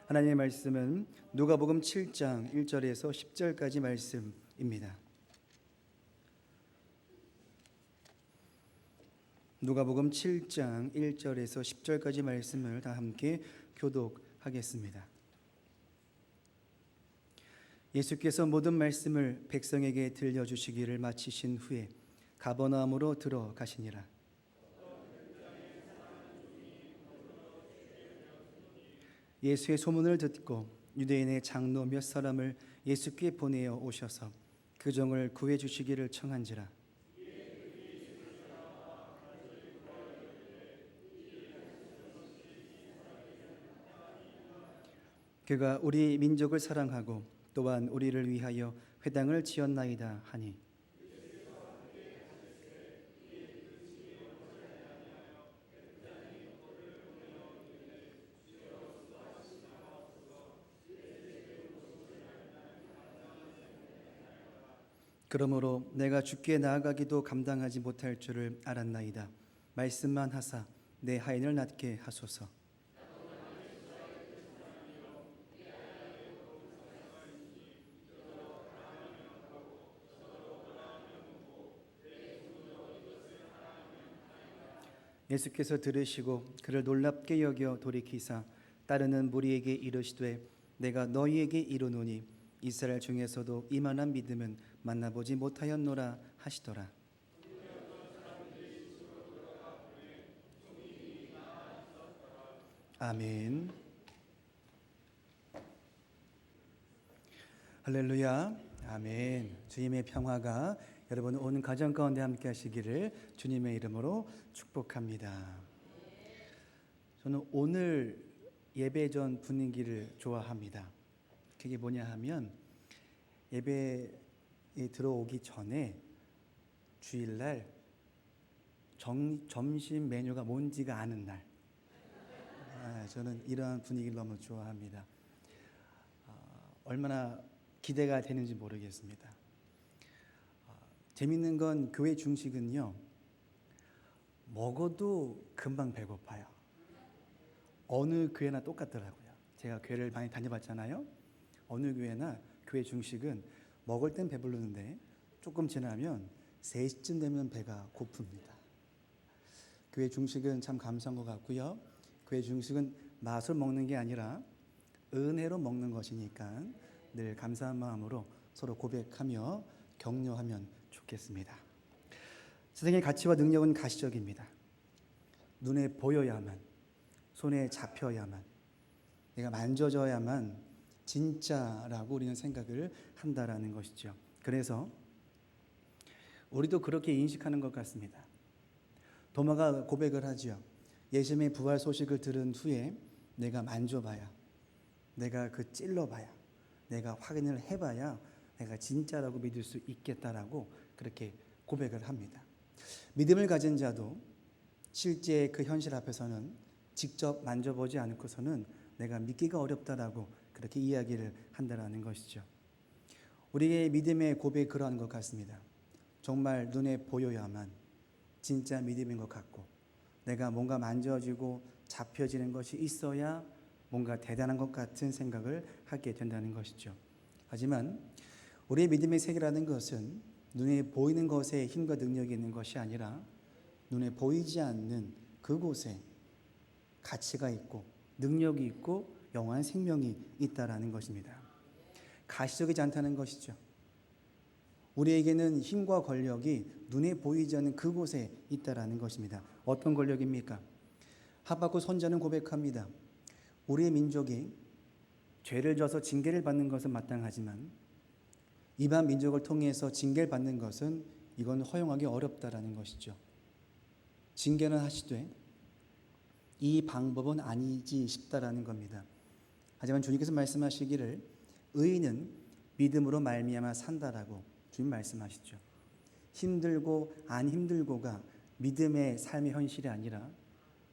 하나님의 말씀은 누가복음 7장 1절에서 10절까지 말씀입니다. 누가복음 7장 1절에서 10절까지 말씀을 다 함께 교독하겠습니다. 예수께서 모든 말씀을 백성에게 들려주시기를 마치신 후에 가버나움으로 들어가시니라. 예수의 소문을 듣고 유대인의 장로 몇 사람을 예수께 보내어 오셔서 그 종을 구해 주시기를 청한지라. 그가 우리 민족을 사랑하고 또한 우리를 위하여 회당을 지었나이다 하니, 그러므로 내가 주께 나아가기도 감당하지 못할 줄을 알았나이다. 말씀만 하사 내 하인을 낫게 하소서. 예수께서 들으시고 그를 놀랍게 여겨 돌이키사 따르는 무리에게 이르시되 내가 너희에게 이르노니 이스라엘 중에서도 이만한 믿음은 만나보지 못하였노라 하시더라. 아멘. 할렐루야. 아멘. 주님의 평화가 여러분 온 가정 가운데 함께 하시기를 주님의 이름으로 축복합니다. 저는 오늘 예배 전 분위기를 좋아합니다. 그게 뭐냐 하면 예배에 들어오기 전에 주일날 점심 메뉴가 뭔지가 아는 날, 저는 이러한 분위기를 너무 좋아합니다. 얼마나 기대가 되는지 모르겠습니다. 재밌는 건 교회 중식은요, 먹어도 금방 배고파요. 어느 교회나 똑같더라고요. 제가 교회를 많이 다녀봤잖아요. 어느 교회나 교회 중식은 먹을 땐 배부르는데 조금 지나면 3시쯤 되면 배가 고픕니다. 교회 중식은 참 감사한 것 같고요. 교회 중식은 맛을 먹는 게 아니라 은혜로 먹는 것이니까 늘 감사한 마음으로 서로 고백하며 격려하면 좋겠습니다. 세상의 가치와 능력은 가시적입니다. 눈에 보여야만, 손에 잡혀야만, 내가 만져져야만 진짜라고 우리는 생각을 한다라는 것이죠. 그래서 우리도 그렇게 인식하는 것 같습니다. 도마가 고백을 하죠. 예수님의 부활 소식을 들은 후에 내가 만져봐야, 내가 찔러봐야, 내가 확인을 해봐야 내가 진짜라고 믿을 수 있겠다라고 그렇게 고백을 합니다. 믿음을 가진 자도 실제 그 현실 앞에서는 직접 만져보지 않고서는 내가 믿기가 어렵다라고 그렇게 이야기를 한다라는 것이죠. 우리의 믿음의 고백이 그러한 것 같습니다. 정말 눈에 보여야만 진짜 믿음인 것 같고, 내가 뭔가 만져지고 잡혀지는 것이 있어야 뭔가 대단한 것 같은 생각을 하게 된다는 것이죠. 하지만 우리의 믿음의 세계라는 것은 눈에 보이는 것에 힘과 능력이 있는 것이 아니라 눈에 보이지 않는 그곳에 가치가 있고 능력이 있고 영원한 생명이 있다라는 것입니다. 가시적이지 않다는 것이죠. 우리에게는 힘과 권력이 눈에 보이지 않는 그곳에 있다라는 것입니다. 어떤 권력입니까? 하박국 선지자는 고백합니다. 우리의 민족이 죄를 져서 징계를 받는 것은 마땅하지만 이방 민족을 통해서 징계를 받는 것은 이건 허용하기 어렵다라는 것이죠. 징계는 하시되 이 방법은 아니지 싶다라는 겁니다. 하지만 주님께서 말씀하시기를 의인은 믿음으로 말미암아 산다라고 주님 말씀하시죠. 힘들고 안 힘들고가 믿음의 삶의 현실이 아니라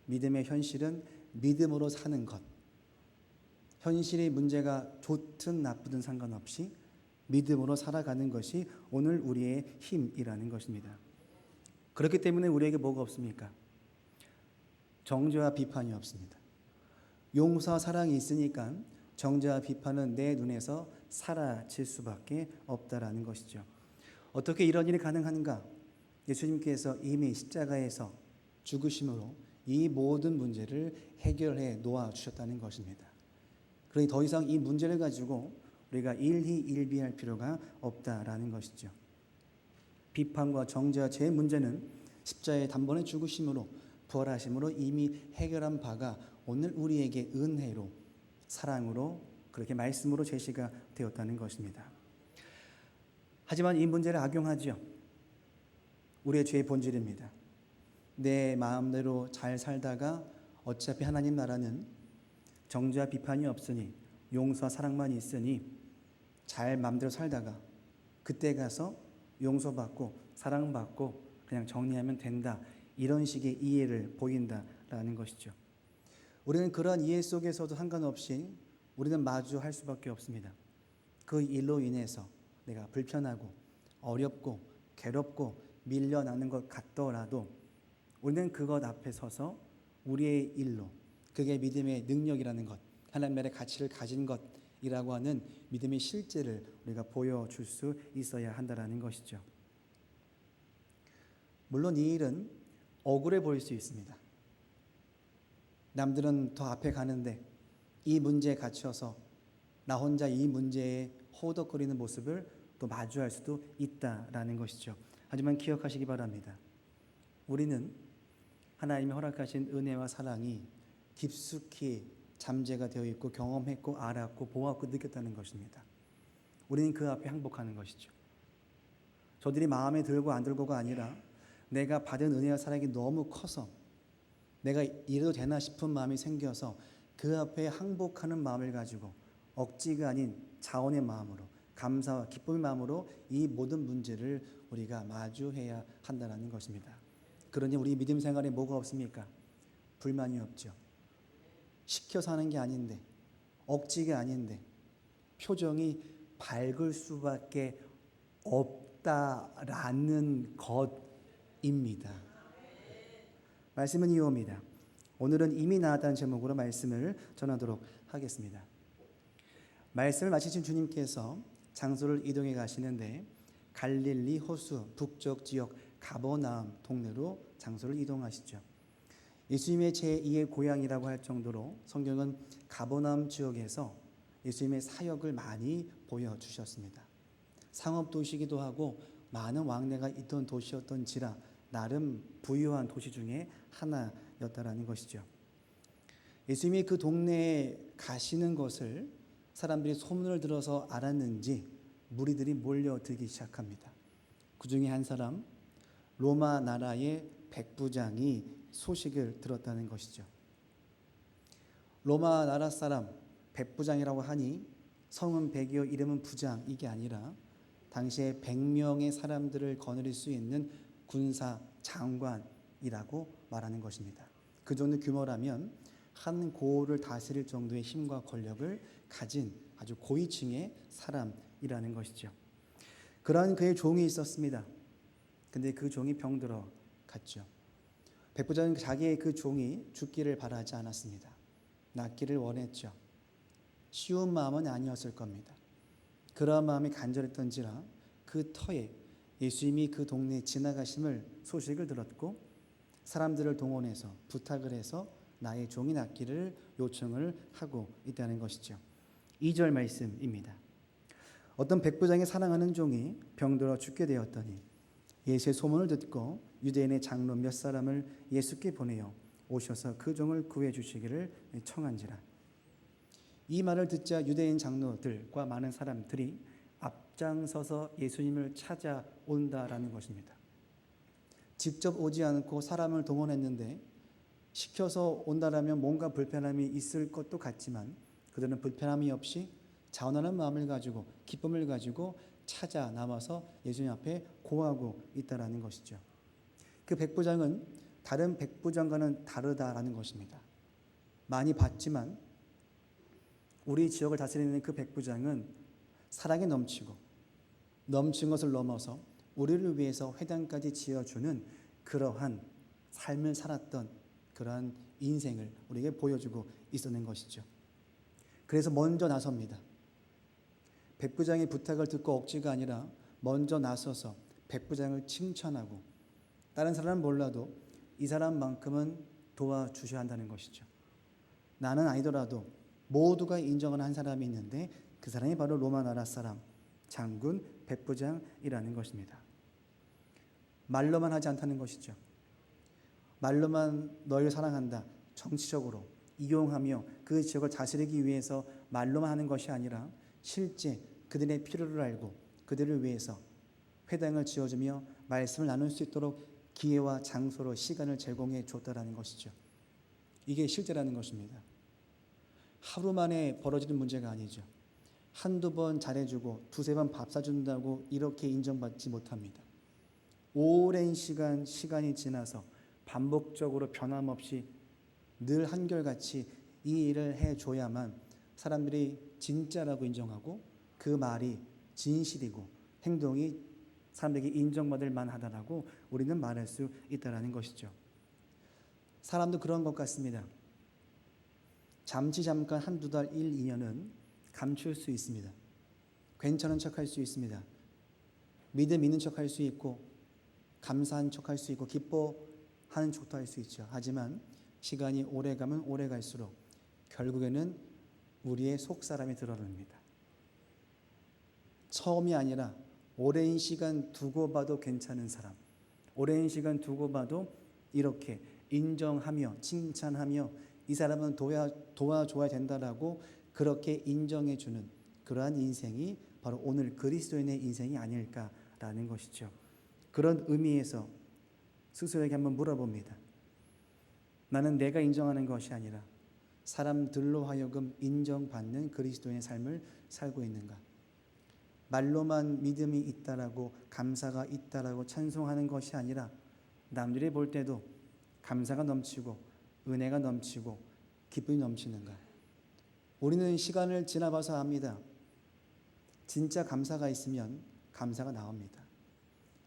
믿음의 현실은 믿음으로 사는 것. 현실의 문제가 좋든 나쁘든 상관없이 믿음으로 살아가는 것이 오늘 우리의 힘이라는 것입니다. 그렇기 때문에 우리에게 뭐가 없습니까? 정죄와 비판이 없습니다. 용서와 사랑이 있으니까 정죄와 비판은 내 눈에서 사라질 수밖에 없다라는 것이죠. 어떻게 이런 일이 가능한가? 예수님께서 이미 십자가에서 죽으심으로 이 모든 문제를 해결해 놓아 주셨다는 것입니다. 그러니 더 이상 이 문제를 가지고 우리가 일희일비할 필요가 없다라는 것이죠. 비판과 정죄와 죄의 문제는 십자가의 단번에 죽으심으로 부활하심으로 이미 해결한 바가 오늘 우리에게 은혜로 사랑으로 그렇게 말씀으로 제시가 되었다는 것입니다. 하지만 이 문제를 악용하지요. 우리의 죄의 본질입니다. 내 마음대로 잘 살다가 어차피 하나님 나라는 정죄와 비판이 없으니 용서와 사랑만 있으니 잘 마음대로 살다가 그때 가서 용서받고 사랑받고 그냥 정리하면 된다. 이런 식의 이해를 보인다라는 것이죠. 우리는 그러한 이해 속에서도 상관없이 우리는 마주할 수밖에 없습니다. 그 일로 인해서 내가 불편하고 어렵고 괴롭고 밀려나는 것 같더라도 우리는 그것 앞에 서서 우리의 일로 그게 믿음의 능력이라는 것, 하나님의 가치를 가진 것이라고 하는 믿음의 실제를 우리가 보여줄 수 있어야 한다는 것이죠. 물론 이 일은 억울해 보일 수 있습니다. 남들은 더 앞에 가는데 이 문제에 갇혀서 나 혼자 이 문제에 호덕거리는 모습을 또 마주할 수도 있다라는 것이죠. 하지만 기억하시기 바랍니다. 우리는 하나님이 허락하신 은혜와 사랑이 깊숙이 잠재가 되어 있고 경험했고 알았고 보았고 느꼈다는 것입니다. 우리는 그 앞에 항복하는 것이죠. 저들이 마음에 들고 안 들고가 아니라 내가 받은 은혜와 사랑이 너무 커서 내가 이래도 되나 싶은 마음이 생겨서 그 앞에 항복하는 마음을 가지고 억지가 아닌 자원의 마음으로 감사와 기쁨의 마음으로 이 모든 문제를 우리가 마주해야 한다는 것입니다. 그러니 우리 믿음 생활에 뭐가 없습니까? 불만이 없죠. 시켜서 하는 게 아닌데 억지가 아닌데 표정이 밝을 수밖에 없다라는 것입니다. 말씀은 이어옵니다. 오늘은 이미 나았다는 제목으로 말씀을 전하도록 하겠습니다. 말씀을 마치신 주님께서 장소를 이동해 가시는데 갈릴리 호수 북쪽 지역 가버나움 동네로 장소를 이동하시죠. 예수님의 제2의 고향이라고 할 정도로 성경은 가버나움 지역에서 예수님의 사역을 많이 보여주셨습니다. 상업도시이기도 하고 많은 왕래가 있던 도시였던지라 나름 부유한 도시 중에 하나였다라는 것이죠. 예수님이 그 동네에 가시는 것을 사람들이 소문을 들어서 알았는지 무리들이 몰려들기 시작합니다. 그 중에 한 사람 로마 나라의 백부장이 소식을 들었다는 것이죠. 로마 나라 사람 백부장이라고 하니 성은 백이요 이름은 부장 이게 아니라 당시에 100명의 사람들을 거느릴 수 있는 군사 장관이라고 말하는 것입니다. 그 정도 규모라면 한 고을을 다스릴 정도의 힘과 권력을 가진 아주 고위층의 사람이라는 것이죠. 그러한 그의 종이 있었습니다. 근데 그 종이 병들어 갔죠. 백부장은 자기의 그 종이 죽기를 바라지 않았습니다. 낫기를 원했죠. 쉬운 마음은 아니었을 겁니다. 그러한 마음이 간절했던지라 그 터에 예수님이 그 동네에 지나가심을 소식을 들었고 사람들을 동원해서 부탁을 해서 나의 종이 낫기를 요청을 하고 있다는 것이죠. 2절 말씀입니다. 어떤 백부장의 사랑하는 종이 병들어 죽게 되었더니 예수의 소문을 듣고 유대인의 장로 몇 사람을 예수께 보내어 오셔서 그 종을 구해 주시기를 청한지라. 이 말을 듣자 유대인 장로들과 많은 사람들이 앞장서서 예수님을 찾아온다라는 것입니다. 직접 오지 않고 사람을 동원했는데 시켜서 온다라면 뭔가 불편함이 있을 것도 같지만 그들은 불편함이 없이 자원하는 마음을 가지고 기쁨을 가지고 찾아 나와서 예수님 앞에 고하고 있다라는 것이죠. 그 백부장은 다른 백부장과는 다르다라는 것입니다. 많이 봤지만 우리 지역을 다스리는 그 백부장은 사랑에 넘친 것을 넘어서 우리를 위해서 회당까지 지어주는 그러한 삶을 살았던 그러한 인생을 우리에게 보여주고 있었는 것이죠. 그래서 먼저 나섭니다. 백부장의 부탁을 듣고 억지가 아니라 먼저 나서서 백부장을 칭찬하고 다른 사람은 몰라도 이 사람만큼은 도와주셔야 한다는 것이죠. 나는 아니더라도 모두가 인정하는 한 사람이 있는데 그 사람이 바로 로마 나라 사람 장군 백부장이라는 것입니다. 말로만 하지 않다는 것이죠. 말로만 너희를 사랑한다. 정치적으로 이용하며 그 지역을 다스리기 위해서 말로만 하는 것이 아니라 실제 그들의 필요를 알고 그들을 위해서 회당을 지어주며 말씀을 나눌 수 있도록 기회와 장소로 시간을 제공해 줬다라는 것이죠. 이게 실제라는 것입니다. 하루 만에 벌어지는 문제가 아니죠. 한두 번 잘해주고 두세 번 밥 사준다고 이렇게 인정받지 못합니다. 오랜 시간이 지나서 반복적으로 변함없이 늘 한결같이 이 일을 해줘야만 사람들이 진짜라고 인정하고 그 말이 진실이고 행동이 사람들에게 인정받을 만하다라고 우리는 말할 수 있다는 것이죠. 사람도 그런 것 같습니다. 잠깐 한두 달, 1, 2년은 감출 수 있습니다. 괜찮은 척할 수 있습니다. 믿음 있는 척할 수 있고 감사한 척할 수 있고 기뻐하는 척도 할 수 있죠. 하지만 시간이 오래 가면 오래 갈수록 결국에는 우리의 속사람이 드러납니다. 처음이 아니라 오랜 시간 두고 봐도 괜찮은 사람, 오랜 시간 두고 봐도 이렇게 인정하며 칭찬하며 이 사람은 도와줘야 된다라고 그렇게 인정해주는 그러한 인생이 바로 오늘 그리스도인의 인생이 아닐까라는 것이죠. 그런 의미에서 스스로에게 한번 물어봅니다. 나는 내가 인정하는 것이 아니라 사람들로 하여금 인정받는 그리스도인의 삶을 살고 있는가? 말로만 믿음이 있다라고 감사가 있다라고 찬송하는 것이 아니라 남들이 볼 때도 감사가 넘치고 은혜가 넘치고 기쁨이 넘치는가? 우리는 시간을 지나봐서 압니다. 진짜 감사가 있으면 감사가 나옵니다.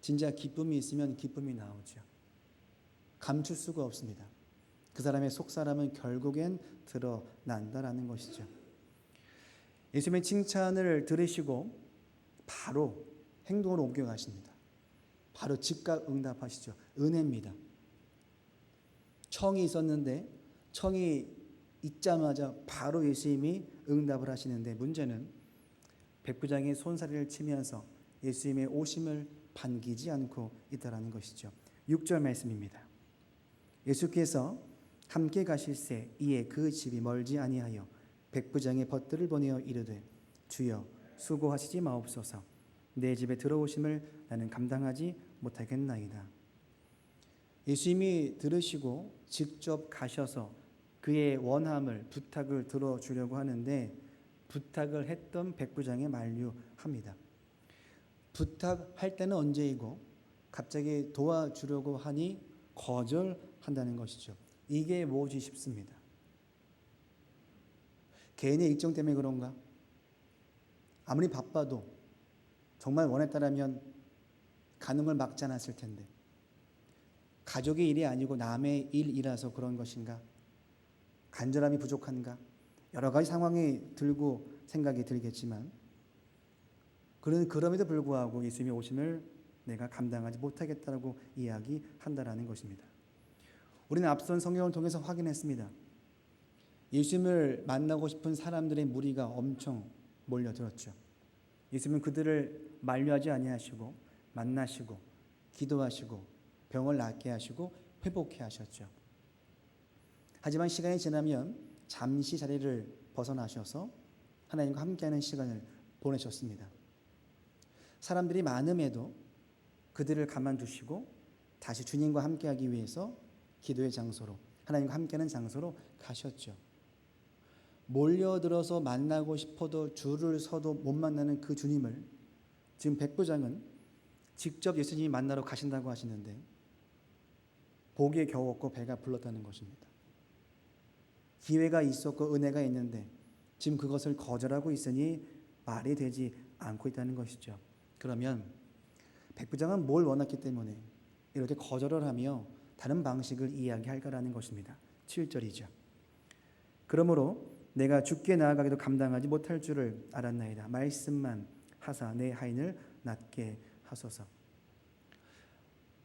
진짜 기쁨이 있으면 기쁨이 나오죠. 감출 수가 없습니다. 그 사람의 속사람은 결국엔 드러난다라는 것이죠. 예수님의 칭찬을 들으시고 바로 행동으로 옮겨가십니다. 바로 즉각 응답하시죠. 은혜입니다. 청이 있었는데 청이 있자마자 바로 예수님이 응답을 하시는데 문제는 백부장이 손사래를 치면서 예수님의 오심을 반기지 않고 있다라는 것이죠. 6절 말씀입니다. 예수께서 함께 가실새 이에 그 집이 멀지 아니하여 백부장의 벗들을 보내어 이르되 주여 수고하시지 마옵소서 내 집에 들어오심을 나는 감당하지 못하겠나이다. 예수님이 들으시고 직접 가셔서 그의 원함을 부탁을 들어주려고 하는데 부탁을 했던 백부장에 만류합니다. 부탁할 때는 언제이고 갑자기 도와주려고 하니 거절한다는 것이죠. 이게 무엇이 싶습니다. 개인의 일정 때문에 그런가? 아무리 바빠도 정말 원했다라면 가는 걸 막지 않았을 텐데 가족의 일이 아니고 남의 일이라서 그런 것인가? 간절함이 부족한가? 여러 가지 상황이 들고 생각이 들겠지만 그럼에도 불구하고 예수님의 오심을 내가 감당하지 못하겠다라고 이야기한다라는 것입니다. 우리는 앞선 성경을 통해서 확인했습니다. 예수님을 만나고 싶은 사람들의 무리가 엄청 몰려들었죠. 예수님은 그들을 만류하지 아니하시고 만나시고 기도하시고 병을 낫게 하시고 회복해 하셨죠. 하지만 시간이 지나면 잠시 자리를 벗어나셔서 하나님과 함께하는 시간을 보내셨습니다. 사람들이 많음에도 그들을 가만두시고 다시 주님과 함께하기 위해서 기도의 장소로 하나님과 함께하는 장소로 가셨죠. 몰려들어서 만나고 싶어도 줄을 서도 못 만나는 그 주님을 지금 백부장은 직접 예수님이 만나러 가신다고 하시는데 보기에 겨우 없고 배가 불렀다는 것입니다. 기회가 있었고 은혜가 있는데 지금 그것을 거절하고 있으니 말이 되지 않고 있다는 것이죠. 그러면 백부장은 뭘 원했기 때문에 이렇게 거절을 하며 다른 방식을 이야기할까라는 것입니다. 7절이죠. 그러므로 내가 죽게 나아가기도 감당하지 못할 줄을 알았나이다. 말씀만 하사 내 하인을 낫게 하소서.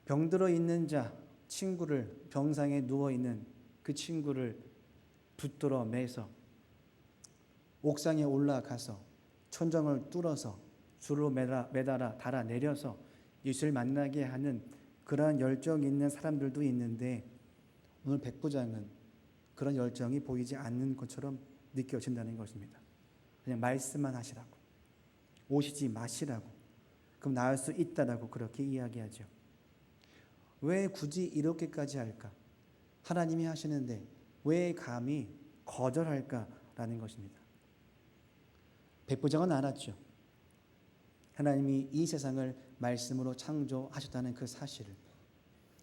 병들어 있는 자, 친구를, 병상에 누워 있는 그 친구를 붙들어 매서 옥상에 올라가서 천정을 뚫어서 줄로 매달아 달아 내려서 예수를 만나게 하는 그러한 열정 있는 사람들도 있는데, 오늘 백부장은 그런 열정이 보이지 않는 것처럼 느껴진다는 것입니다. 그냥 말씀만 하시라고, 오시지 마시라고, 그럼 나을 수 있다라고 그렇게 이야기하죠. 왜 굳이 이렇게까지 할까? 하나님이 하시는데 왜 감히 거절할까라는 것입니다. 백부장은 알았죠. 하나님이 이 세상을 말씀으로 창조하셨다는 그 사실을,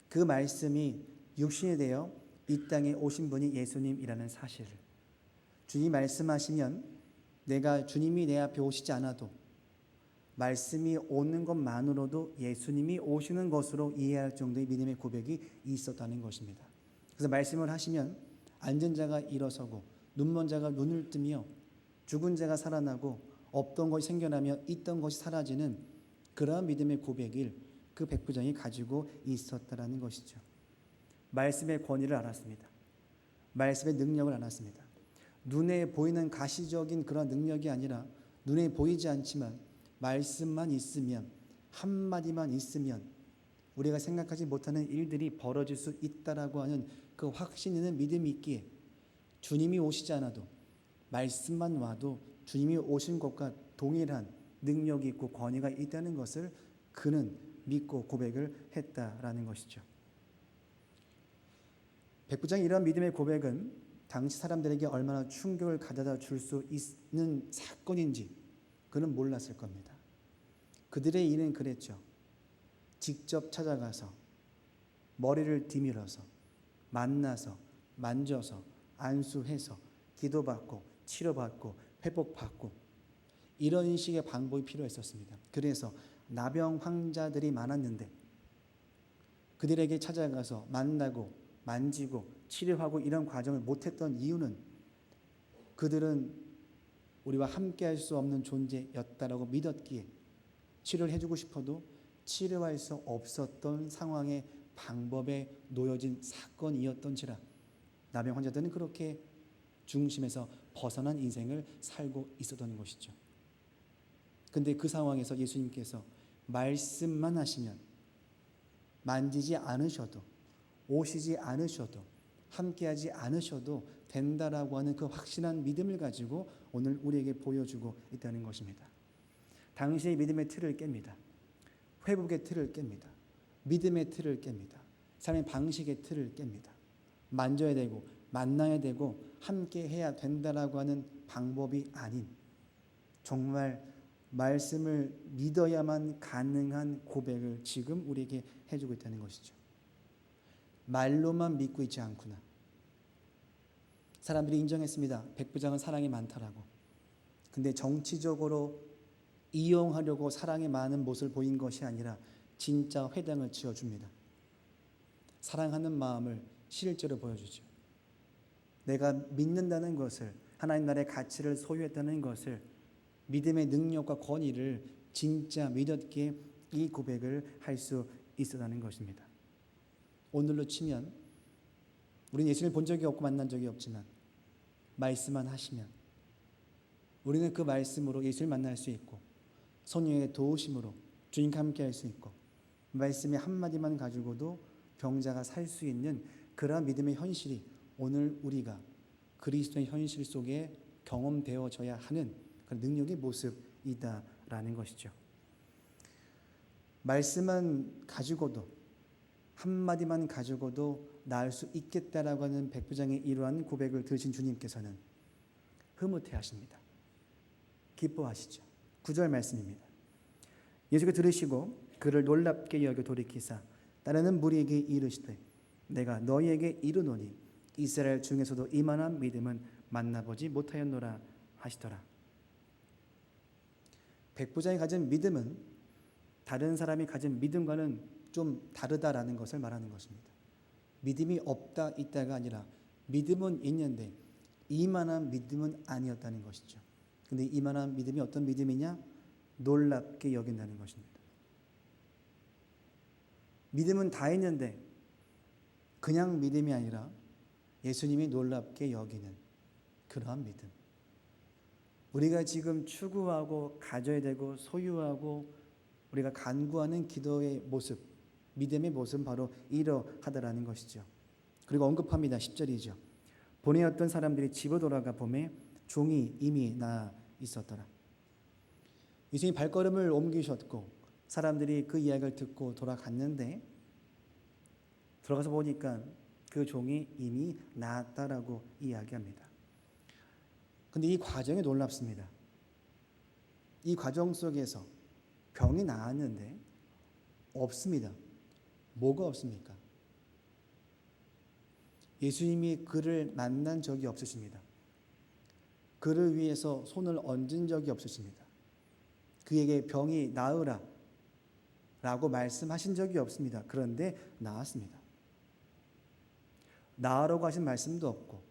그 말씀이 육신이 되어 이 땅에 오신 분이 예수님이라는 사실을, 주님이 말씀하시면 내가 주님이 내 앞에 오시지 않아도 말씀이 오는 것만으로도 예수님이 오시는 것으로 이해할 정도의 믿음의 고백이 있었다는 것입니다. 그래서 말씀을 하시면 앉은 자가 일어서고 눈먼 자가 눈을 뜨며 죽은 자가 살아나고 없던 것이 생겨나며 있던 것이 사라지는 그러한 믿음의 고백을 그 백부장이 가지고 있었다라는 것이죠. 말씀의 권위를 알았습니다. 말씀의 능력을 알았습니다. 눈에 보이는 가시적인 그런 능력이 아니라 눈에 보이지 않지만 말씀만 있으면, 한마디만 있으면 우리가 생각하지 못하는 일들이 벌어질 수 있다라고 하는 그 확신 있는 믿음이 있기에 주님이 오시지 않아도 말씀만 와도 주님이 오신 것과 동일한 능력이 있고 권위가 있다는 것을 그는 믿고 고백을 했다라는 것이죠. 백부장의 이러한 믿음의 고백은 당시 사람들에게 얼마나 충격을 가져다 줄 수 있는 사건인지 그는 몰랐을 겁니다. 그들의 일은 그랬죠. 직접 찾아가서 머리를 디밀어서 만나서 만져서 안수해서 기도받고 치료받고 회복받고 이런 식의 방법이 필요했었습니다. 그래서 나병 환자들이 많았는데 그들에게 찾아가서 만나고 만지고 치료하고 이런 과정을 못했던 이유는 그들은 우리와 함께할 수 없는 존재였다라고 믿었기에 치료를 해주고 싶어도 치료할 수 없었던 상황의 방법에 놓여진 사건이었던지라 나병 환자들은 그렇게 중심에서 벗어난 인생을 살고 있었던 것이죠. 근데 그 상황에서 예수님께서 말씀만 하시면 만지지 않으셔도 오시지 않으셔도 함께하지 않으셔도 된다라고 하는 그 확신한 믿음을 가지고 오늘 우리에게 보여주고 있다는 것입니다. 당시의 믿음의 틀을 깹니다. 회복의 틀을 깹니다. 믿음의 틀을 깹니다. 삶의 방식의 틀을 깹니다. 만져야 되고 만나야 되고 함께 해야 된다라고 하는 방법이 아닌 정말 말씀을 믿어야만 가능한 고백을 지금 우리에게 해주고 있다는 것이죠. 말로만 믿고 있지 않구나. 사람들이 인정했습니다. 백부장은 사랑이 많다라고. 근데 정치적으로 이용하려고 사랑이 많은 모습을 보인 것이 아니라 진짜 회당을 지어줍니다. 사랑하는 마음을 실제로 보여주죠. 내가 믿는다는 것을, 하나님 나라의 가치를 소유했다는 것을, 믿음의 능력과 권위를 진짜 믿었기에 이 고백을 할 수 있었다는 것입니다. 오늘로 치면 우리는 예수님을 본 적이 없고 만난 적이 없지만 말씀만 하시면 우리는 그 말씀으로 예수를 만날 수 있고 성령의 도우심으로 주님과 함께 할 수 있고 말씀의 한마디만 가지고도 병자가 살 수 있는 그러한 믿음의 현실이 오늘 우리가 그리스도의 현실 속에 경험되어져야 하는 그 능력의 모습이다라는 것이죠. 말씀만 가지고도 한마디만 가지고도 나을 수 있겠다라고 하는 백부장의 이러한 고백을 들으신 주님께서는 흐뭇해 하십니다. 기뻐하시죠. 9절 말씀입니다. 예수께서 들으시고 그를 놀랍게 여겨 돌이키사 따르는 무리에게 이르시되 내가 너희에게 이르노니 이스라엘 중에서도 이만한 믿음은 만나보지 못하였노라 하시더라. 백부장이 가진 믿음은 다른 사람이 가진 믿음과는 좀 다르다라는 것을 말하는 것입니다. 믿음이 없다 있다가 아니라 믿음은 있는데 이만한 믿음은 아니었다는 것이죠. 근데 이만한 믿음이 어떤 믿음이냐? 놀랍게 여긴다는 것입니다. 믿음은 다 있는데 그냥 믿음이 아니라 예수님이 놀랍게 여기는 그러한 믿음. 우리가 지금 추구하고 가져야 되고 소유하고 우리가 간구하는 기도의 모습, 믿음의 모습은 바로 이러하다라는 것이죠. 그리고 언급합니다. 10절이죠. 보내었던 사람들이 집으로 돌아가 보매 종이 이미 나 있었더라. 예수님이 발걸음을 옮기셨고 사람들이 그 이야기를 듣고 돌아갔는데 들어가서 보니까 그 종이 이미 나았다라고 이야기합니다. 근데 이 과정이 놀랍습니다. 이 과정 속에서 병이 나았는데 없습니다. 뭐가 없습니까? 예수님이 그를 만난 적이 없으십니다. 그를 위해서 손을 얹은 적이 없으십니다. 그에게 병이 나으라 라고 말씀하신 적이 없습니다. 그런데 나았습니다. 나으라고 하신 말씀도 없고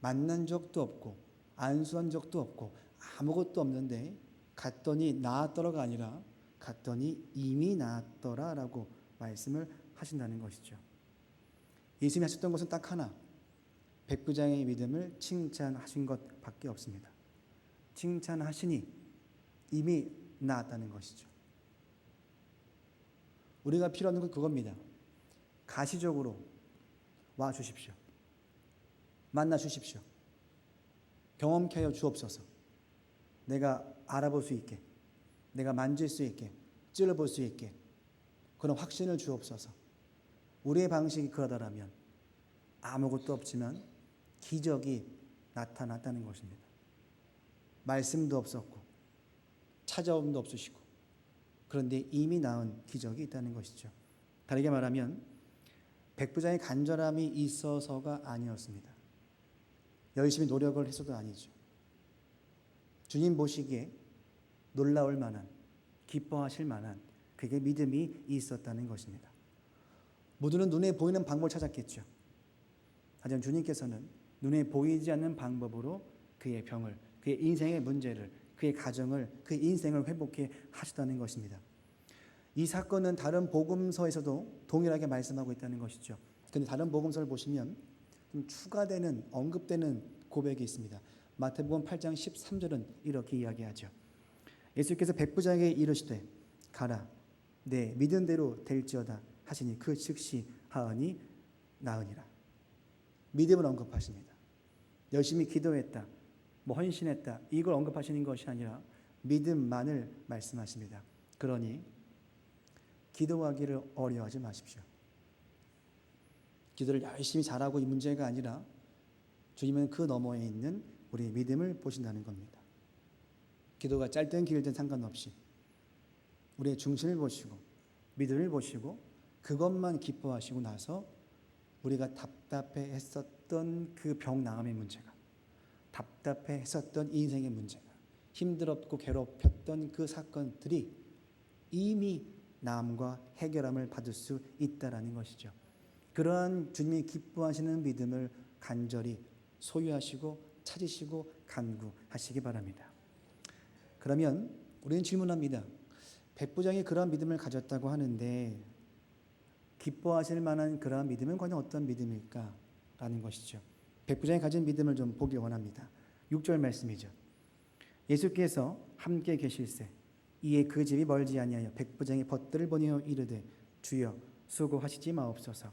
만난 적도 없고 안수한 적도 없고 아무것도 없는데 갔더니 나았더라가 아니라 갔더니 이미 나았더라라고 말씀을 하신다는 것이죠. 예수님이 하셨던 것은 딱 하나, 백부장의 믿음을 칭찬하신 것밖에 없습니다. 칭찬하시니 이미 나았다는 것이죠. 우리가 필요한 건 그겁니다. 가시적으로 와 주십시오. 만나 주십시오. 경험케 하여 주옵소서. 내가 알아볼 수 있게, 내가 만질 수 있게, 찔러볼 수 있게 그런 확신을 주옵소서. 우리의 방식이 그러다라면 아무것도 없지만 기적이 나타났다는 것입니다. 말씀도 없었고 찾아옴도 없으시고 그런데 이미 나은 기적이 있다는 것이죠. 다르게 말하면 백부장의 간절함이 있어서가 아니었습니다. 열심히 노력을 해서도 아니죠. 주님 보시기에 놀라울 만한, 기뻐하실 만한 그게 믿음이 있었다는 것입니다. 모두는 눈에 보이는 방법을 찾았겠죠. 하지만 주님께서는 눈에 보이지 않는 방법으로 그의 병을, 그의 인생의 문제를, 그의 가정을, 그의 인생을 회복해 하셨다는 것입니다. 이 사건은 다른 복음서에서도 동일하게 말씀하고 있다는 것이죠. 그런데 다른 복음서를 보시면 좀 추가되는, 언급되는 고백이 있습니다. 마태복음 8장 13절은 이렇게 이야기하죠. 예수께서 백부장에게 이르시되 가라 내 믿은 대로 될지어다 하시니 그 즉시 하으니 나으니라. 믿음을 언급하십니다. 열심히 기도했다, 헌신했다 이걸 언급하시는 것이 아니라 믿음만을 말씀하십니다. 그러니 기도하기를 어려워하지 마십시오. 기도를 열심히 잘하고 이 문제가 아니라 주님은 그 너머에 있는 우리의 믿음을 보신다는 겁니다. 기도가 짧든 길든 상관없이 우리의 중심을 보시고 믿음을 보시고 그것만 기뻐하시고 나서 우리가 답답해 했었던 그 병나음의 문제가, 답답해 했었던 인생의 문제가, 힘들었고 괴롭혔던 그 사건들이 이미 나음과 해결함을 받을 수 있다라는 것이죠. 그러한 주님이 기뻐하시는 믿음을 간절히 소유하시고 찾으시고 간구하시기 바랍니다. 그러면 우리는 질문합니다. 백부장이 그러한 믿음을 가졌다고 하는데 기뻐하실 만한 그러한 믿음은 과연 어떤 믿음일까? 라는 것이죠. 백부장이 가진 믿음을 좀 보기 원합니다. 6절 말씀이죠. 예수께서 함께 계실새 이에 그 집이 멀지 아니하여 백부장이 벗들을 보내어 이르되 주여 수고하시지 마옵소서.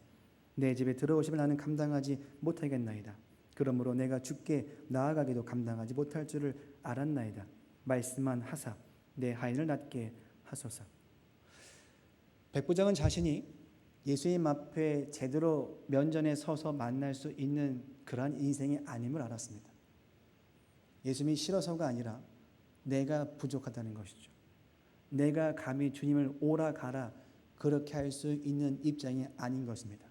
내 집에 들어오시면 나는 감당하지 못하겠나이다. 그러므로 내가 주께 나아가기도 감당하지 못할 줄을 알았나이다. 말씀만 하사 내 하인을 낫게 하소서. 백부장은 자신이 예수님 앞에 제대로 면전에 서서 만날 수 있는 그러한 인생이 아님을 알았습니다. 예수님이 싫어서가 아니라 내가 부족하다는 것이죠. 내가 감히 주님을 오라 가라 그렇게 할 수 있는 입장이 아닌 것입니다.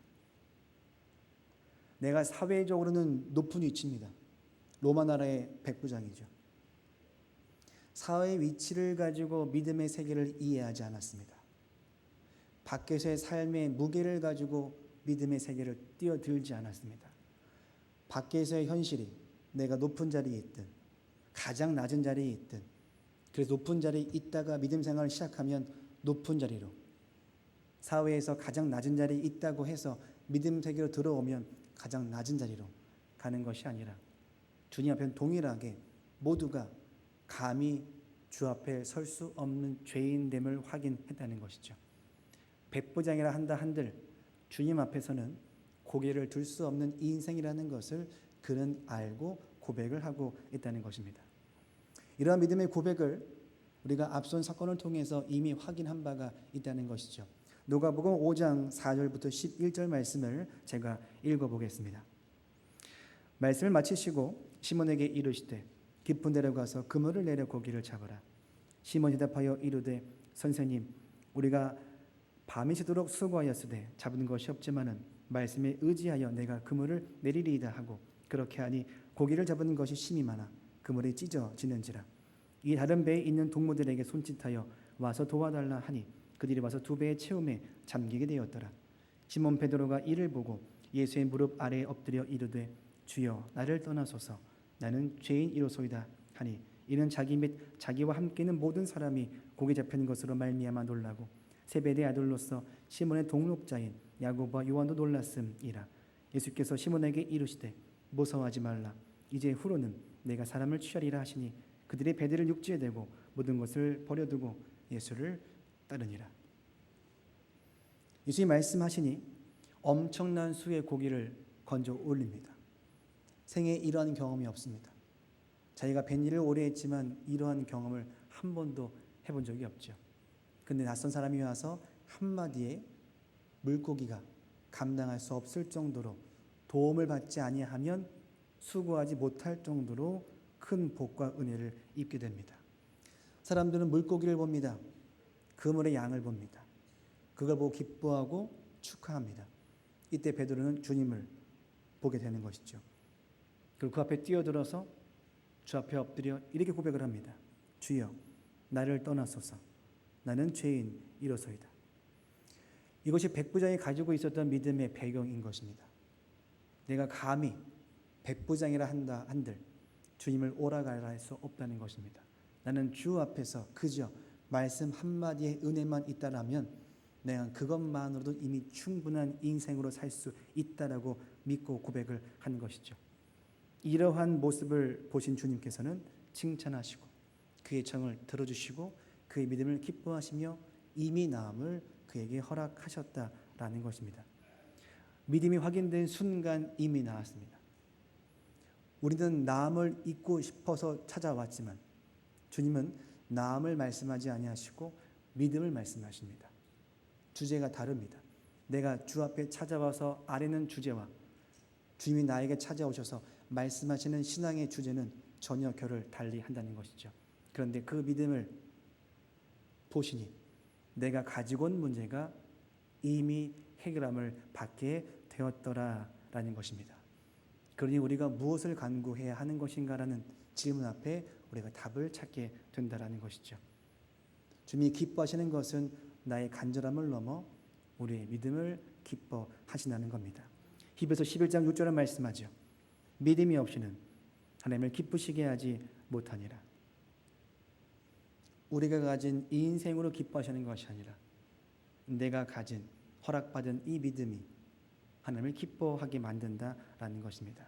내가 사회적으로는 높은 위치입니다. 로마 나라의 백부장이죠. 사회의 위치를 가지고 믿음의 세계를 이해하지 않았습니다. 밖에서의 삶의 무게를 가지고 믿음의 세계를 뛰어들지 않았습니다. 밖에서의 현실이, 내가 높은 자리에 있든 가장 낮은 자리에 있든, 그래서 높은 자리에 있다가 믿음 생활을 시작하면 높은 자리로, 사회에서 가장 낮은 자리에 있다고 해서 믿음 세계로 들어오면 가장 낮은 자리로 가는 것이 아니라 주님 앞에 동일하게 모두가 감히 주 앞에 설 수 없는 죄인됨을 확인했다는 것이죠. 백부장이라 한다 한들 주님 앞에서는 고개를 들 수 없는 인생이라는 것을 그는 알고 고백을 하고 있다는 것입니다. 이러한 믿음의 고백을 우리가 앞선 사건을 통해서 이미 확인한 바가 있다는 것이죠. 누가복음 5장 4절부터 11절 말씀을 제가 읽어보겠습니다. 말씀을 마치시고 시몬에게 이르시되 깊은 데로 가서 그물을 내려 고기를 잡으라. 시몬이 대답하여 이르되 선생님, 우리가 밤이 새도록 수고하였으되 잡은 것이 없지만은 말씀에 의지하여 내가 그물을 내리리이다 하고, 그렇게 하니 고기를 잡은 것이 심히 많아 그물이 찢어지는지라. 이 다른 배에 있는 동무들에게 손짓하여 와서 도와달라 하니 그들이 와서 두 배의 채움에 잠기게 되었더라. 시몬 베드로가 이를 보고 예수의 무릎 아래에 엎드려 이르되 주여, 나를 떠나소서, 나는 죄인이로소이다 하니, 이는 자기 및 자기와 함께 있는 모든 사람이 고기 잡힌 것으로 말미암아 놀라고 세베대의 아들로서 시몬의 동록자인 야고보와 요한도 놀랐음이라. 예수께서 시몬에게 이르시되 무서워하지 말라. 이제 후로는 내가 사람을 취하리라 하시니 그들의 배들을 육지에 대고 모든 것을 버려두고 예수를 따르니라. 예수님이 말씀하시니 엄청난 수의 고기를 건져 올립니다. 생에 이러한 경험이 없습니다. 자기가 뱃일을 오래 했지만 이러한 경험을 한 번도 해본 적이 없죠. 근데 낯선 사람이 와서 한마디에 물고기가 감당할 수 없을 정도로 도움을 받지 아니하면 수고하지 못할 정도로 큰 복과 은혜를 입게 됩니다. 사람들은 물고기를 봅니다. 그물의 양을 봅니다. 그걸 보고 기뻐하고 축하합니다. 이때 베드로는 주님을 보게 되는 것이죠. 그리고 그 앞에 뛰어들어서 주 앞에 엎드려 이렇게 고백을 합니다. 주여, 나를 떠나소서, 나는 죄인이로소이다. 이것이 백부장이 가지고 있었던 믿음의 배경인 것입니다. 내가 감히 백부장이라 한다 한들 주님을 오라가라 할 수 없다는 것입니다. 나는 주 앞에서 그저 말씀 한마디의 은혜만 있다라면 내가 그것만으로도 이미 충분한 인생으로 살 수 있다라고 믿고 고백을 한 것이죠. 이러한 모습을 보신 주님께서는 칭찬하시고 그의 청을 들어주시고 그의 믿음을 기뻐하시며 이미 나음을 그에게 허락하셨다라는 것입니다. 믿음이 확인된 순간 이미 나았습니다. 우리는 나음을 잊고 싶어서 찾아왔지만 주님은 나음을 말씀하지 아니하시고 믿음을 말씀하십니다. 주제가 다릅니다. 내가 주 앞에 찾아와서 아뢰는 주제와 주님이 나에게 찾아오셔서 말씀하시는 신앙의 주제는 전혀 결을 달리 한다는 것이죠. 그런데 그 믿음을 보시니 내가 가지고 온 문제가 이미 해결함을 받게 되었더라라는 것입니다. 그러니 우리가 무엇을 간구해야 하는 것인가라는 질문 앞에 우리가 답을 찾게 된다라는 것이죠. 주님이 기뻐하시는 것은 나의 간절함을 넘어 우리의 믿음을 기뻐하시는 겁니다. 히브리서 11장 6절은 말씀하죠. 믿음이 없이는 하나님을 기쁘시게 하지 못하니라. 우리가 가진 이 인생으로 기뻐하시는 것이 아니라 내가 가진 허락받은 이 믿음이 하나님을 기뻐하게 만든다라는 것입니다.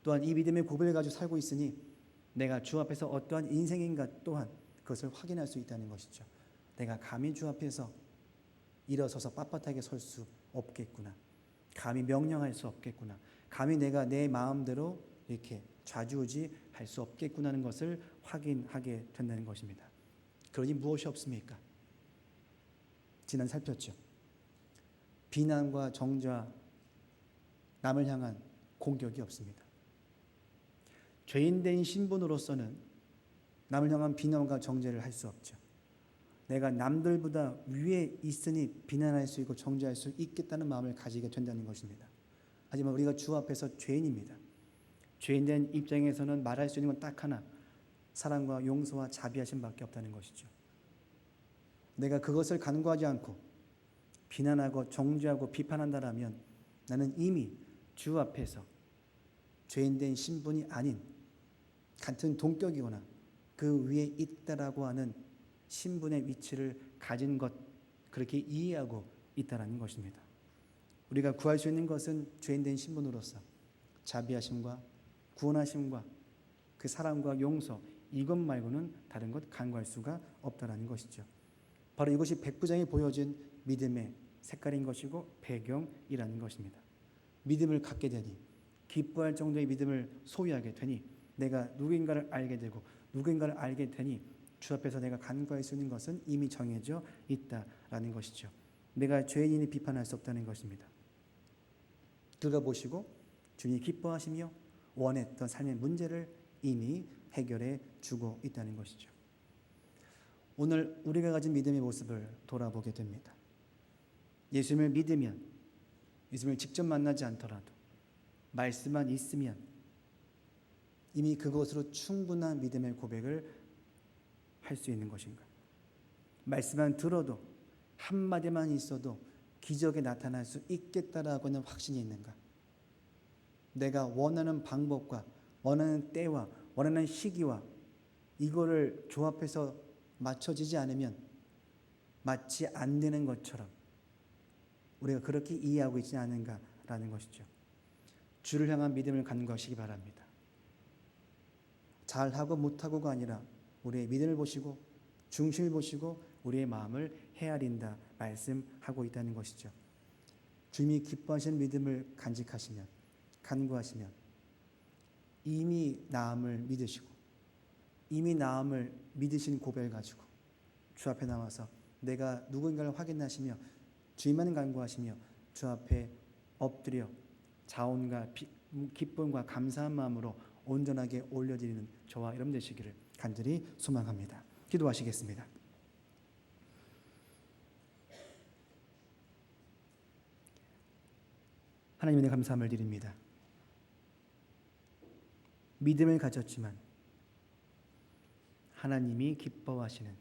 또한 이 믿음의 고백을 가지고 살고 있으니 내가 주 앞에서 어떠한 인생인가 또한 그것을 확인할 수 있다는 것이죠. 내가 감히 주 앞에서 일어서서 빳빳하게 설 수 없겠구나. 감히 명령할 수 없겠구나. 감히 내가 내 마음대로 이렇게 좌지우지할 수 없겠구나는 것을 확인하게 된다는 것입니다. 그러니 무엇이 없습니까? 지난 살폈죠. 비난과 정죄와 남을 향한 공격이 없습니다. 죄인된 신분으로서는 남을 향한 비난과 정죄를 할 수 없죠. 내가 남들보다 위에 있으니 비난할 수 있고 정죄할 수 있겠다는 마음을 가지게 된다는 것입니다. 하지만 우리가 주 앞에서 죄인입니다. 죄인된 입장에서는 말할 수 있는 건 딱 하나, 사랑과 용서와 자비하심밖에 없다는 것이죠. 내가 그것을 간구하지 않고 비난하고 정죄하고 비판한다라면 나는 이미 주 앞에서 죄인된 신분이 아닌 같은 동격이거나 그 위에 있다라고 하는 신분의 위치를 가진 것, 그렇게 이해하고 있다라는 것입니다. 우리가 구할 수 있는 것은 죄인된 신분으로서 자비하심과 구원하심과 그 사랑과 용서, 이것 말고는 다른 것 간구할 수가 없다라는 것이죠. 바로 이것이 백부장이 보여준 믿음의 색깔인 것이고 배경이라는 것입니다. 믿음을 갖게 되니, 기뻐할 정도의 믿음을 소유하게 되니, 내가 누구인가를 알게 되고 누구인가를 알게 되니 주 앞에서 내가 간구할 수 있는 것은 이미 정해져 있다라는 것이죠. 내가 죄인이니 비판할 수 없다는 것입니다. 긁어보시고 주님이 기뻐하시며 원했던 삶의 문제를 이미 해결해 주고 있다는 것이죠. 오늘 우리가 가진 믿음의 모습을 돌아보게 됩니다. 예수님을 믿으면, 예수님을 직접 만나지 않더라도 말씀만 있으면 이미 그것으로 충분한 믿음의 고백을 할 수 있는 것인가? 말씀만 들어도 한마디만 있어도 기적이 나타날 수 있겠다라고 하는 확신이 있는가? 내가 원하는 방법과 원하는 때와 원하는 시기와 이거를 조합해서 맞춰지지 않으면 맞지 않는 것처럼 우리가 그렇게 이해하고 있지 않은가라는 것이죠. 주를 향한 믿음을 간구하시기 바랍니다. 잘하고 못하고가 아니라 우리의 믿음을 보시고 중심을 보시고 우리의 마음을 헤아린다 말씀하고 있다는 것이죠. 주님이 기뻐하시는 믿음을 간직하시면, 간구하시면 이미 나음을 믿으시고 이미 나음을 믿으신 고백을 가지고 주 앞에 나와서 내가 누구인가를 확인하시며 주님만 간구하시며 주 앞에 엎드려 자원과 기쁨과 감사한 마음으로 온전하게 올려드리는 저와 여러분 되시기를 간절히 소망합니다. 기도하시겠습니다. 하나님의 감사함을 드립니다. 믿음을 가졌지만 하나님이 기뻐하시는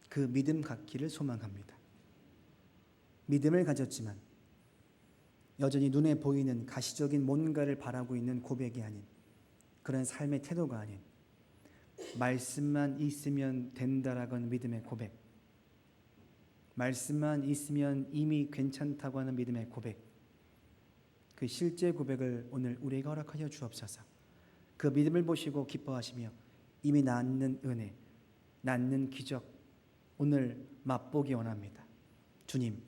그 믿음 갖기를 소망합니다. 믿음을 가졌지만 여전히 눈에 보이는 가시적인 뭔가를 바라고 있는 고백이 아닌, 그런 삶의 태도가 아닌 말씀만 있으면 된다라고 하는 믿음의 고백, 말씀만 있으면 이미 괜찮다고 하는 믿음의 고백, 그 실제 고백을 오늘 우리에게 허락하여 주옵소서. 그 믿음을 보시고 기뻐하시며 이미 낳는 은혜, 낳는 기적 오늘 맛보기 원합니다. 주님,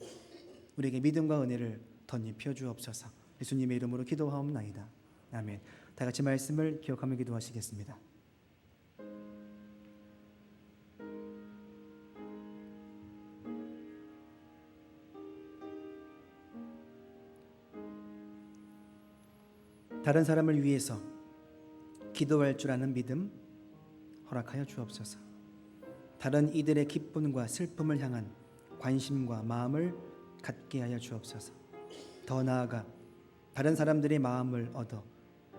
우리에게 믿음과 은혜를 덧입혀 주옵소서. 예수님의 이름으로 기도하옵나이다. 아멘. 다 같이 말씀을 기억하며 기도하시겠습니다. 다른 사람을 위해서 기도할 줄 아는 믿음 허락하여 주옵소서. 다른 이들의 기쁨과 슬픔을 향한 관심과 마음을 갖게 하여 주옵소서. 더 나아가 다른 사람들의 마음을 얻어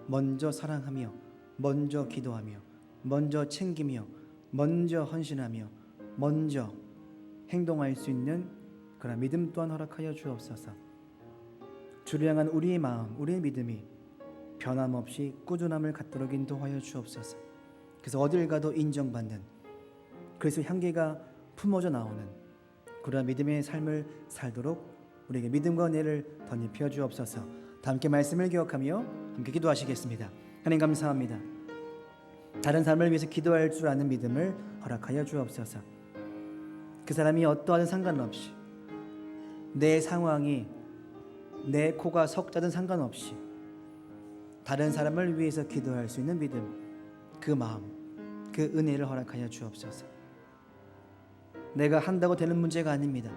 먼저 사랑하며 먼저 기도하며 먼저 챙기며 먼저 헌신하며 먼저 행동할 수 있는 그런 믿음 또한 허락하여 주옵소서. 주를 향한 우리의 마음, 우리의 믿음이 변함없이 꾸준함을 갖도록 인도하여 주옵소서. 그래서 어딜 가도 인정받는, 그래서 향기가 품어져 나오는 그러한 믿음의 삶을 살도록 우리에게 믿음과 은혜를 덧입혀 주옵소서. 다 함께 말씀을 기억하며 함께 기도하시겠습니다. 하나님 감사합니다. 다른 사람을 위해서 기도할 줄 아는 믿음을 허락하여 주옵소서. 그 사람이 어떠하든 상관없이, 내 상황이 내 코가 석자든 상관없이 다른 사람을 위해서 기도할 수 있는 믿음, 그 마음, 그 은혜를 허락하여 주옵소서. 내가 한다고 되는 문제가 아닙니다.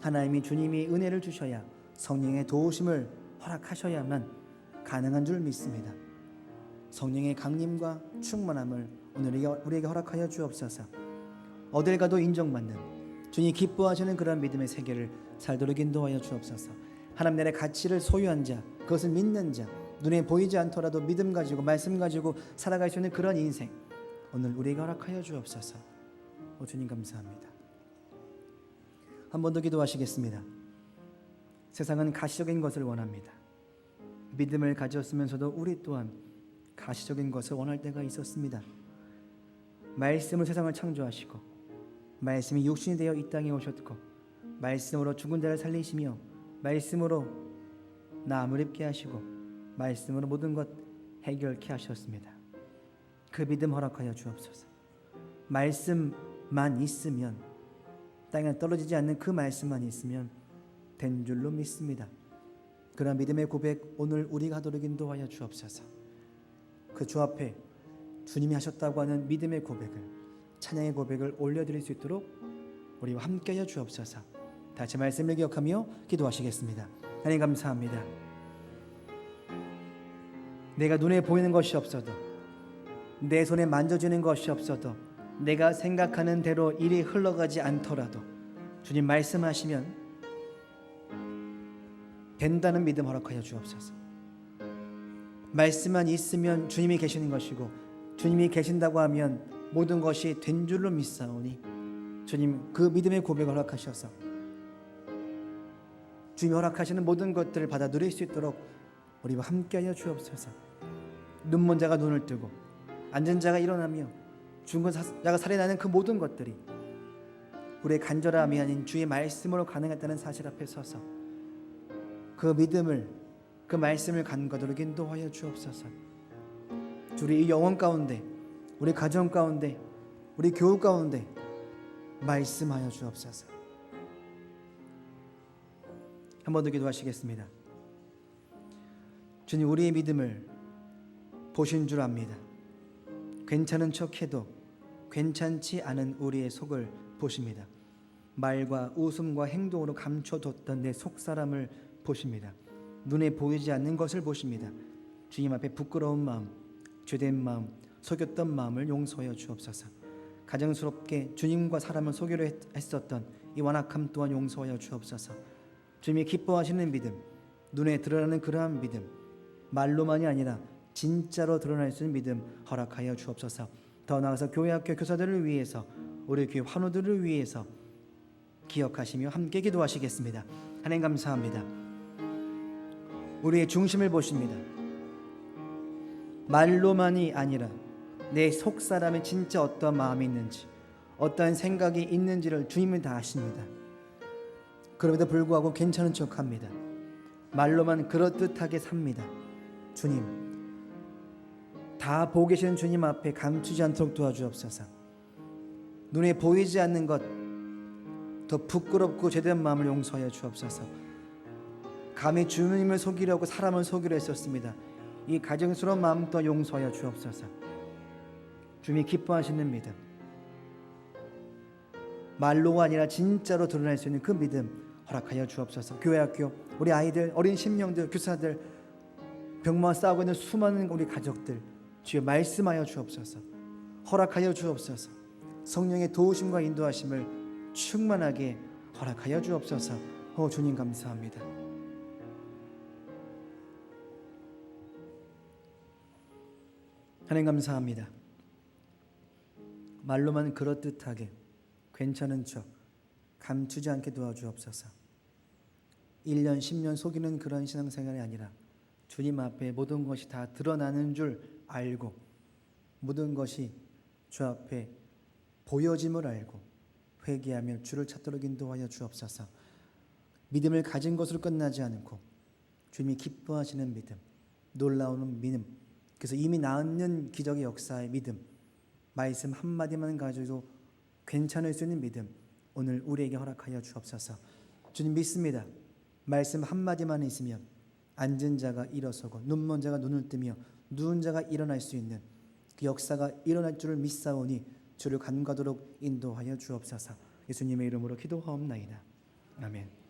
하나님이, 주님이 은혜를 주셔야, 성령의 도우심을 허락하셔야만 가능한 줄 믿습니다. 성령의 강림과 충만함을 오늘 우리에게 허락하여 주옵소서. 어딜 가도 인정받는, 주님이 기뻐하시는 그런 믿음의 세계를 살도록 인도하여 주옵소서. 하나님 나라의 가치를 소유한 자, 그것을 믿는 자, 눈에 보이지 않더라도 믿음 가지고 말씀 가지고 살아갈 수 있는 그런 인생 오늘 우리에게 허락하여 주옵소서. 주님 감사합니다. 한 번 더 기도하시겠습니다. 세상은 가시적인 것을 원합니다. 믿음을 가졌으면서도 우리 또한 가시적인 것을 원할 때가 있었습니다. 말씀으로 세상을 창조하시고 말씀이 육신이 되어 이 땅에 오셨고 말씀으로 죽은 자를 살리시며 말씀으로 나음을 입게 하시고 말씀으로 모든 것 해결케 하셨습니다. 그 믿음 허락하여 주옵소서. 말씀만 있으면, 땅에 떨어지지 않는 그 말씀만 있으면 된 줄로 믿습니다. 그런 믿음의 고백 오늘 우리가 하도록 인도하여 주옵소서. 그 주 앞에 주님이 하셨다고 하는 믿음의 고백을, 찬양의 고백을 올려드릴 수 있도록 우리와 함께하여 주옵소서. 다시 말씀을 기억하며 기도하시겠습니다. 하나님 감사합니다. 내가 눈에 보이는 것이 없어도, 내 손에 만져지는 것이 없어도, 내가 생각하는 대로 일이 흘러가지 않더라도 주님 말씀하시면 된다는 믿음 허락하여 주옵소서. 말씀만 있으면 주님이 계시는 것이고 주님이 계신다고 하면 모든 것이 된 줄로 믿사오니 주님 그 믿음의 고백을 허락하셔서 주님이 허락하시는 모든 것들을 받아 누릴 수 있도록 우리와 함께하여 주옵소서. 눈먼 자가 눈을 뜨고 앉은 자가 일어나며 죽은 자가 살아나는 그 모든 것들이 우리의 간절함이 아닌 주의 말씀으로 가능했다는 사실 앞에 서서 그 믿음을, 그 말씀을 간과하도록 인도하여 주옵소서. 우리 이 영혼 가운데, 우리 가정 가운데, 우리 교우 가운데 말씀하여 주옵소서. 한 번 더 기도하시겠습니다. 주님, 우리의 믿음을 보신 줄 압니다. 괜찮은 척해도 괜찮지 않은 우리의 속을 보십니다. 말과 웃음과 행동으로 감춰뒀던 내 속사람을 보십니다. 눈에 보이지 않는 것을 보십니다. 주님 앞에 부끄러운 마음, 죄된 마음, 속였던 마음을 용서하여 주옵소서. 가정스럽게 주님과 사람을 속이려 했었던 이 완악함 또한 용서하여 주옵소서. 주님이 기뻐하시는 믿음, 눈에 드러나는 그러한 믿음, 말로만이 아니라 진짜로 드러날 수 있는 믿음 허락하여 주옵소서. 더 나아가서 교회 학교 교사들을 위해서, 우리 교회 환우들을 위해서 기억하시며 함께 기도하시겠습니다. 하나님 감사합니다. 우리의 중심을 보십니다. 말로만이 아니라 내 속사람에 진짜 어떤 마음이 있는지, 어떤 생각이 있는지를 주님은 다 아십니다. 그럼에도 불구하고 괜찮은 척합니다. 말로만 그럴듯하게 삽니다. 주님, 다 보고 계시는 주님 앞에 감추지 않도록 도와주옵소서. 눈에 보이지 않는 것, 더 부끄럽고 죄된 마음을 용서하여 주옵소서. 감히 주님을 속이려고 사람을 속이려 했었습니다. 이 가증스러운 마음도 용서하여 주옵소서. 주님이 기뻐하시는 믿음, 말로가 아니라 진짜로 드러날 수 있는 그 믿음 허락하여 주옵소서. 교회 학교, 우리 아이들, 어린 심령들, 교사들, 병마와 싸우고 있는 수많은 우리 가족들, 주여 말씀하여 주옵소서. 허락하여 주옵소서. 성령의 도우심과 인도하심을 충만하게 허락하여 주옵소서. 주님 감사합니다. 하나님 감사합니다. 말로만 그럴듯하게 괜찮은 척 감추지 않게 도와주옵소서. 1년 10년 속이는 그런 신앙생활이 아니라 주님 앞에 모든 것이 다 드러나는 줄 알고, 모든 것이 주 앞에 보여짐을 알고 회개하며 주를 찾도록 인도하여 주옵소서. 믿음을 가진 것으로 끝나지 않고 주님이 기뻐하시는 믿음, 놀라운 믿음, 그래서 이미 나은 기적의 역사의 믿음, 말씀 한마디만 가지고 괜찮을 수 있는 믿음 오늘 우리에게 허락하여 주옵소서. 주님 믿습니다. 말씀 한마디만 있으면 앉은 자가 일어서고 눈먼 자가 눈을 뜨며 누운 자가 일어날 수 있는 그 역사가 일어날 줄을 믿사오니 주를 간과하도록 인도하여 주옵소서. 예수님의 이름으로 기도하옵나이다. 아멘.